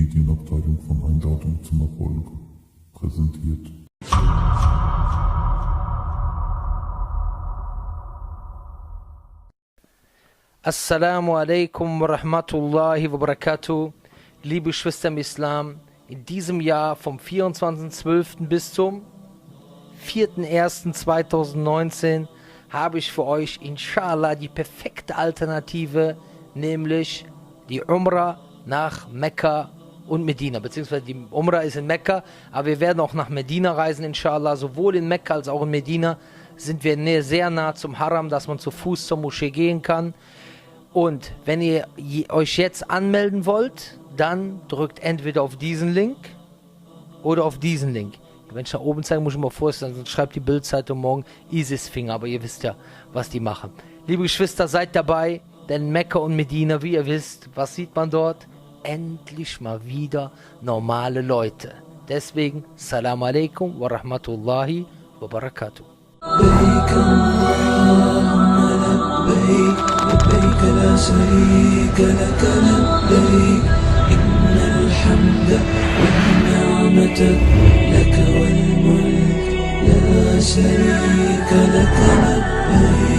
Medienabteilung von Einladung zum Erfolg präsentiert. Assalamu alaikum wa rahmatullahi wa barakatuh. Liebe Schwestern im Islam, in diesem Jahr vom 24.12. bis zum 4.1.2019 habe ich für euch inshallah die perfekte Alternative, nämlich die Umra nach Mekka und Medina, beziehungsweise die Umra ist in Mekka, aber wir werden auch nach Medina reisen inshallah. Sowohl in Mekka als auch in Medina sind wir sehr nah zum Haram, dass man zu Fuß zur Moschee gehen kann. Und wenn ihr euch jetzt anmelden wollt, dann drückt entweder auf diesen Link oder auf diesen Link. Wenn ich da oben zeige, muss ich mal vorstellen, sonst schreibt die Bildzeitung morgen ISIS-Finger, aber ihr wisst ja, was die machen. Liebe Geschwister, seid dabei, denn Mekka und Medina, wie ihr wisst, was sieht man dort? Endlich mal wieder normale Leute. Deswegen, Salam alaikum wa rahmatullahi wa barakatuh. لبيك لا شريك لك لبيك إن الحمد والنعمة لك والملك لا شريك لك لبيك